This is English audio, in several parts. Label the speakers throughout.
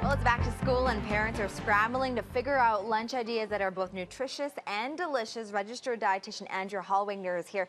Speaker 1: Well, it's back to school and parents are scrambling to figure out lunch ideas that are both nutritious and delicious. Registered dietitian Andrea Holwegner is here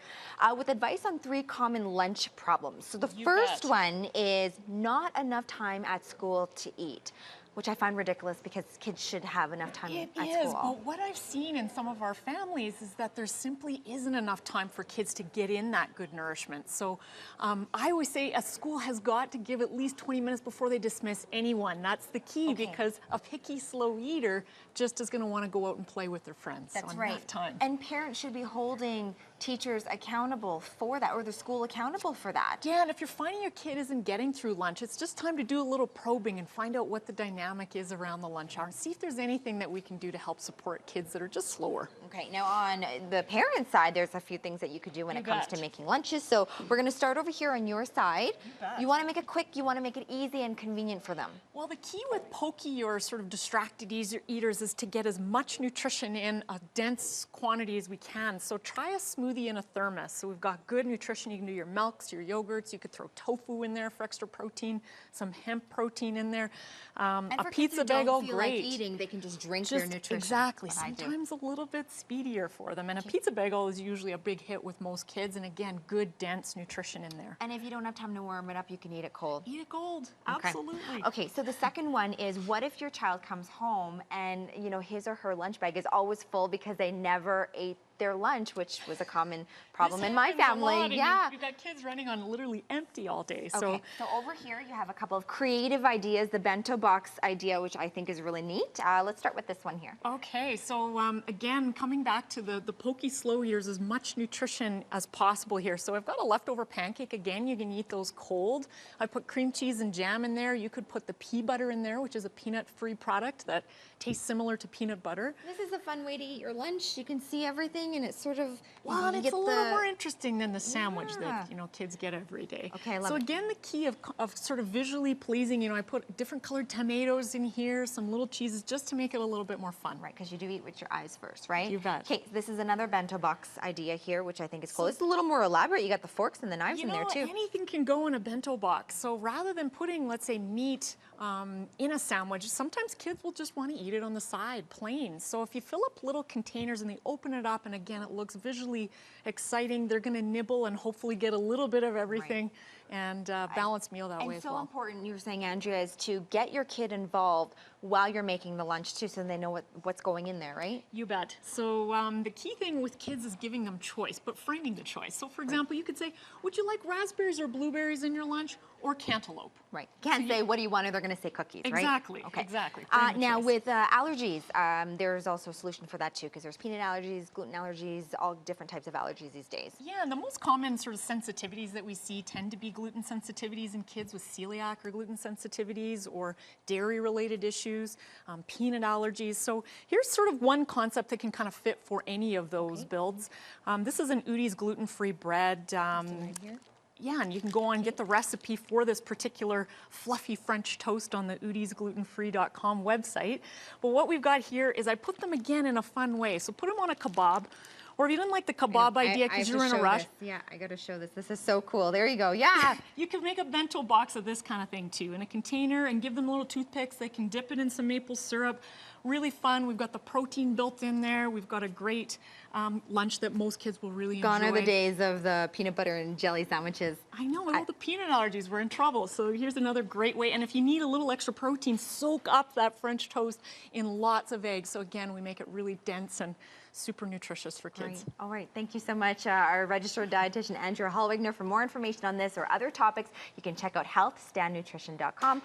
Speaker 1: with advice on 3 common lunch problems. So the first one is not enough time at school to eat, which I find ridiculous because kids should have enough time at school.
Speaker 2: It is, but what I've seen in some of our families is that there simply isn't enough time for kids to get in that good nourishment. So I always say a school has got to give at least 20 minutes before they dismiss anyone. That's the key, because a picky, slow eater just is going to want to go out and play with their friends.
Speaker 1: That's
Speaker 2: so
Speaker 1: right.
Speaker 2: Enough time.
Speaker 1: And parents should be holding teachers accountable for that, or the school accountable for that.
Speaker 2: Yeah, and if you're finding your kid isn't getting through lunch, it's just time to do a little probing and find out what the dynamic is around the lunch hour and see if there's anything that we can do to help support kids that are just slower.
Speaker 1: Okay, now on the parent side, there's a few things that you could do when it comes to making lunches. So we're going to start over here on your side. You want to make it quick, you want to make it easy and convenient for them.
Speaker 2: Well, the key with pokey or sort of distracted eaters is to get as much nutrition in a dense quantity as we can. So try a smoothie in a thermos. So we've got good nutrition. You can do your milks, your yogurts. You could throw tofu in there for extra protein, some hemp protein in there.
Speaker 1: And
Speaker 2: a pizza bagel, great.
Speaker 1: Like eating, they can just drink their nutrition.
Speaker 2: Exactly. Sometimes a little bit speedier for them. And a pizza bagel is usually a big hit with most kids. And again, good dense nutrition in there.
Speaker 1: And if you don't have time to warm it up, you can eat it cold.
Speaker 2: Eat it cold. Absolutely.
Speaker 1: Okay, so the second one is, what if your child comes home and, you know, his or her lunch bag is always full because they never ate their lunch, which was a common problem in my family.
Speaker 2: Yeah, you've got kids running on literally empty all day.
Speaker 1: So over here you have a couple of creative ideas. The bento box idea, which I think is really neat. Let's start with this one here.
Speaker 2: Okay, so again, coming back to the pokey slow eaters, as much nutrition as possible here. So I've got a leftover pancake. Again, you can eat those cold. I put cream cheese and jam in there. You could put the pea butter in there, which is a peanut-free product that tastes similar to peanut butter.
Speaker 1: This is a fun way to eat your lunch. You can see everything, and it's sort of,
Speaker 2: well, it's a little more interesting than the sandwich that, you know, kids get every day.
Speaker 1: Okay, I love
Speaker 2: so again, the key of sort of visually pleasing, you know, I put different colored tomatoes in here, some little cheeses, just to make it a little bit more fun.
Speaker 1: Right, because you do eat with your eyes first, right?
Speaker 2: You bet.
Speaker 1: Okay, this is another bento box idea here, which I think is cool. It's a little more elaborate. You got the forks and the knives in there too.
Speaker 2: Anything can go in a bento box. So rather than putting, let's say, meat in a sandwich, sometimes kids will just want to eat it on the side, plain. So if you fill up little containers and they open it up, and again, it looks visually exciting, they're going to nibble and hopefully get a little bit of everything. And balanced meal that way as well.
Speaker 1: And so important, you were saying, Andrea, is to get your kid involved while you're making the lunch too, so they know what's going in there, right?
Speaker 2: You bet. So the key thing with kids is giving them choice, but framing the choice. So for example, you could say, would you like raspberries or blueberries in your lunch, or cantaloupe?
Speaker 1: Right. Can't say, what do you want, or they're going to say cookies, right?
Speaker 2: Exactly.
Speaker 1: Okay.
Speaker 2: Exactly.
Speaker 1: Now with allergies, there's also a solution for that too, because there's peanut allergies, gluten allergies, all different types of allergies these days.
Speaker 2: Yeah, and the most common sort of sensitivities that we see tend to be gluten sensitivities in kids with celiac or gluten sensitivities, or dairy-related issues, peanut allergies. So here's sort of one concept that can kind of fit for any of those builds. This is an Udi's gluten-free bread.
Speaker 1: Right here.
Speaker 2: Yeah, and you can go on and get the recipe for this particular fluffy French toast on the udisglutenfree.com website. But what we've got here is I put them again in a fun way. So put them on a kebab, or if you didn't like the kebab idea because you're in a rush.
Speaker 1: Yeah, I got to show this. This is so cool. There you go. Yeah.
Speaker 2: You can make a bento box of this kind of thing too, in a container, and give them little toothpicks. They can dip it in some maple syrup. Really fun. We've got the protein built in there. We've got a great lunch that most kids will really enjoy.
Speaker 1: Gone are the days of the peanut butter and jelly sandwiches.
Speaker 2: I know, all the peanut allergies, we're in trouble. So here's another great way. And if you need a little extra protein, soak up that French toast in lots of eggs. So again, we make it really dense and super nutritious for kids.
Speaker 1: Right. All right. Thank you so much, our registered dietitian, Andrea Holwegner. For more information on this or other topics, you can check out healthstandnutrition.com.